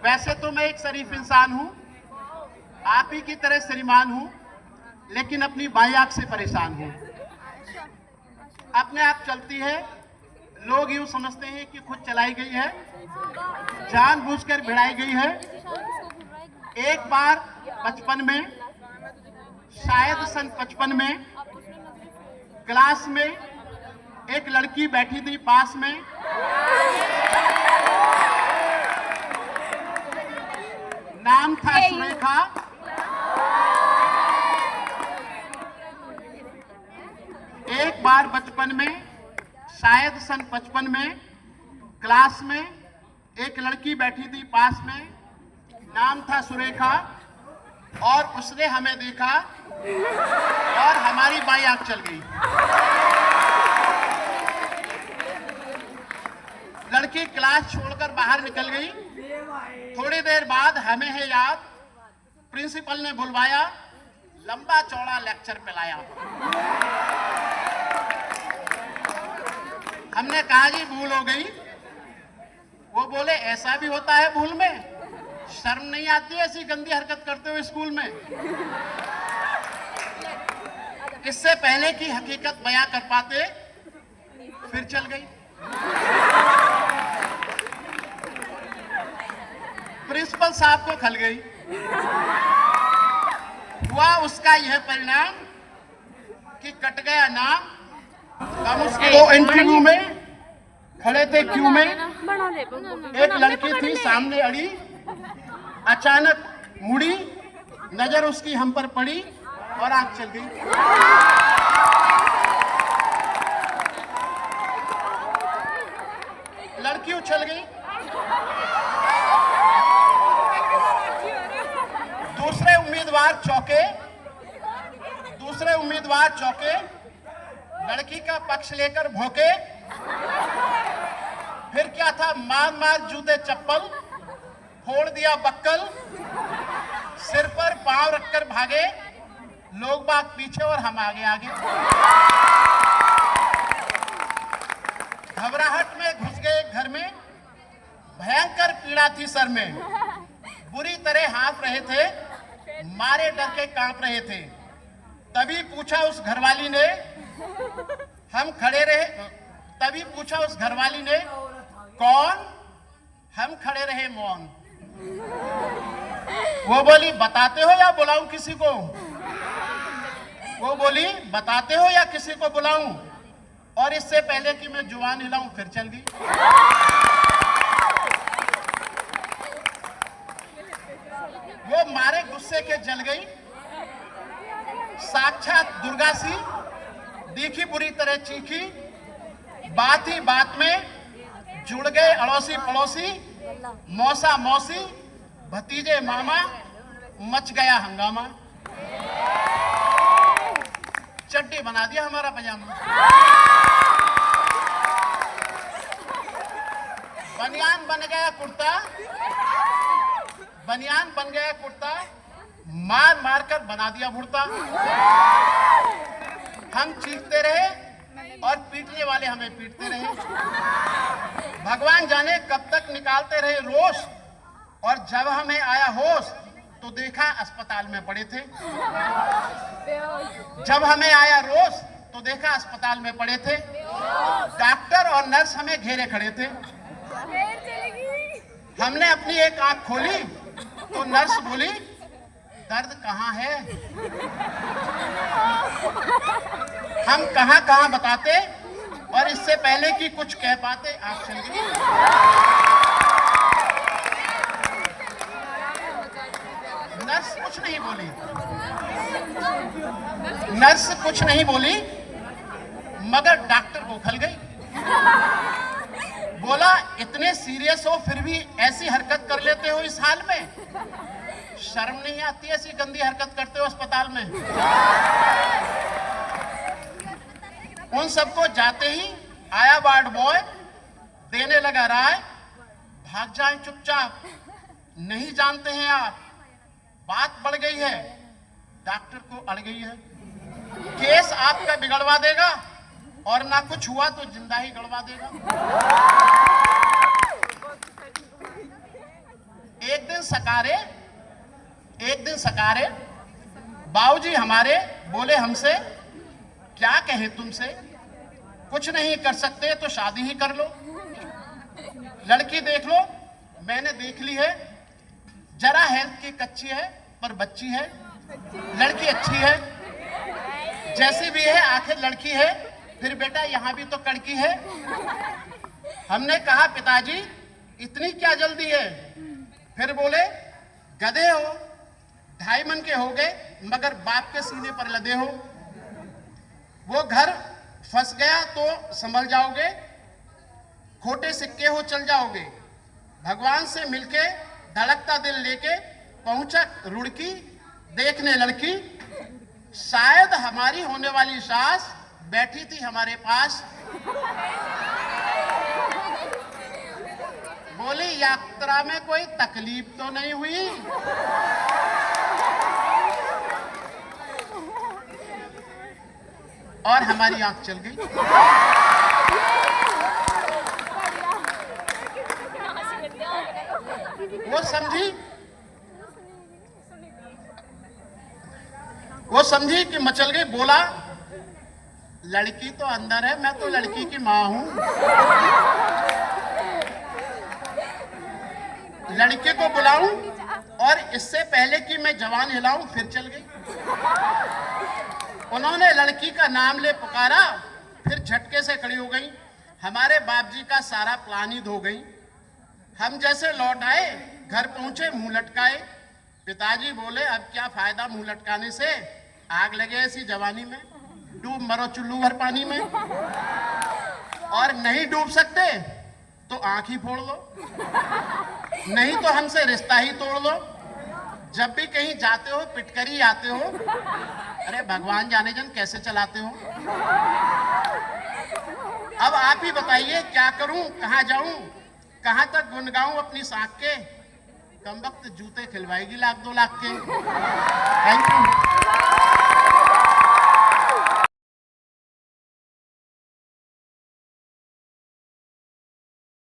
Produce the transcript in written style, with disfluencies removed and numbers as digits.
वैसे तो मैं एक शरीफ इंसान हूं, आप ही की तरह श्रीमान हूं, लेकिन अपनी बाई आंख से परेशान हूं। अपने आप चलती है, लोग यूं समझते हैं कि खुद चलाई गई है, जानबूझकर भिड़ाई गई है। एक बार बचपन में, शायद सन 55 में, क्लास में एक लड़की बैठी थी पास में। नाम था सुरेखा। एक बार बचपन में, शायद सन 55 में, क्लास में एक लड़की बैठी थी पास में। नाम था सुरेखा और उसने हमें देखा और हमारी बाई आंख चल गई। लड़की क्लास छोड़कर बाहर निकल गई। थोड़ी देर बाद हमें है याद, प्रिंसिपल ने बुलवाया, लंबा चौड़ा लेक्चर पिलाया। हमने कहा जी भूल हो गई। वो बोले ऐसा भी होता है भूल में, शर्म नहीं आती ऐसी गंदी हरकत करते हुए स्कूल में। इससे पहले कि हकीकत बयां कर पाते, फिर चल गई। प्रिंसिपल साहब को खल गई। हुआ उसका यह परिणाम कि कट गया नाम। हम उसको इंटरव्यू में खड़े थे क्यू में, एक लड़की थी सामने अड़ी, अचानक मुड़ी, नजर उसकी हम पर पड़ी और आंख चल गई। लड़की उछल गई। दूसरे उम्मीदवार चौके, लड़की का पक्ष लेकर भौंके। फिर क्या था, मार मार जूते चप्पल, फोड़ दिया बक्कल, सिर पर पांव रखकर भागे। लोग बाग पीछे और हम आगे आगे। घबराहट में घुस गए घर में, भयंकर पीड़ा थी सर में। बुरी तरह हाँफ रहे थे, मारे डर के कांप रहे थे। तभी पूछा उस घरवाली ने, हम खड़े रहे। तभी पूछा उस घरवाली ने, कौन? हम खड़े रहे मौन। वो बोली बताते हो या बुलाऊं किसी को? वो बोली बताते हो या किसी को बुलाऊं? और इससे पहले कि मैं जुबान हिलाऊं फिर चल गई। वो मारे गुस्से के जल गई। साक्षात दुर्गा सी दिखी, बुरी तरह चीखी। बात ही बात में जुड़ गए अड़ोसी पड़ोसी, मौसा मौसी, भतीजे मामा। मच गया हंगामा। चड्डी बना दिया हमारा पजामा। बनियान बन गया कुर्ता, बनियान बन गया कुर्ता, मार मार कर बना दिया भुड़ता। हम चीखते रहे और पीटने वाले हमें पीटते रहे। भगवान जाने कब तक निकालते रहे रोष। और जब हमें आया होश तो देखा अस्पताल में पड़े थे। जब हमें आया रोष तो देखा अस्पताल में पड़े थे। डॉक्टर और नर्स हमें घेरे खड़े थे। हमने अपनी एक आंख खोली तो नर्स बोली, दर्द कहाँ है? हम कहाँ कहाँ बताते, और इससे पहले कि कुछ कह पाते आंख चल गई। नर्स कुछ नहीं बोली। नर्स कुछ नहीं बोली, मगर डॉक्टर को खल गई। बोला इतने सीरियस हो फिर भी ऐसी हरकत कर लेते हो इस हाल में? शर्म नहीं आती ऐसी गंदी हरकत करते हो अस्पताल में? उन सबको जाते ही आया वार्ड बॉय, देने लगा राय, भाग जाएं चुपचाप, नहीं जानते हैं आप, बात बढ़ गई है। डॉक्टर को अड़ गई है, केस आपका बिगड़वा देगा और ना कुछ हुआ तो जिंदा ही गड़वा देगा। एक दिन सकारे बाबूजी हमारे बोले हमसे, क्या कहे तुमसे, कुछ नहीं कर सकते तो शादी ही कर लो, लड़की देख लो। मैंने देख ली है, जरा हेल्थ की कच्ची है पर बच्ची है, लड़की अच्छी है, जैसी भी है आखिर लड़की है, फिर बेटा यहाँ भी तो कड़की है। हमने कहा पिताजी इतनी क्या जल्दी है? फिर बोले गधे हो, 2.5 मन के हो गए मगर बाप के सीने पर लदे हो। वो घर फंस गया तो संभल जाओगे, खोटे सिक्के हो चल जाओगे। भगवान से मिलके धड़कता दिल लेके पहुंचा रुड़की, देखने लड़की, शायद हमारी होने वाली सास बैठी थी हमारे पास। बोली यात्रा में कोई तकलीफ तो नहीं हुई? और हमारी आंख चल गई। वो समझी कि मचल गई। बोला लड़की तो अंदर है, मैं तो लड़की की मां हूं, लड़के को बुलाऊं और इससे पहले कि मैं जवान हिलाऊं फिर चल गई। उन्होंने लड़की का नाम ले पुकारा, फिर झटके से खड़ी हो गई। हमारे बाप जी का सारा प्लान ही धो गई। हम जैसे लौट आए, घर पहुंचे मुंह लटकाए। पिताजी बोले अब क्या फायदा मुंह लटकाने से, आग लगे ऐसी जवानी में, डूब मरो चुल्लू भर पानी में। और नहीं डूब सकते तो आंख ही फोड़ लो, नहीं तो हमसे रिश्ता ही तोड़ लो। जब भी कहीं जाते हो पिटकर ही आते हो। अरे भगवान जाने जन कैसे चलाते हो। अब आप ही बताइए क्या करूं, कहां जाऊं, कहां तक गुनगाऊं अपनी साख के। कम वक्त जूते खिलवाएगी 1 लाख 2 लाख के। Thank you.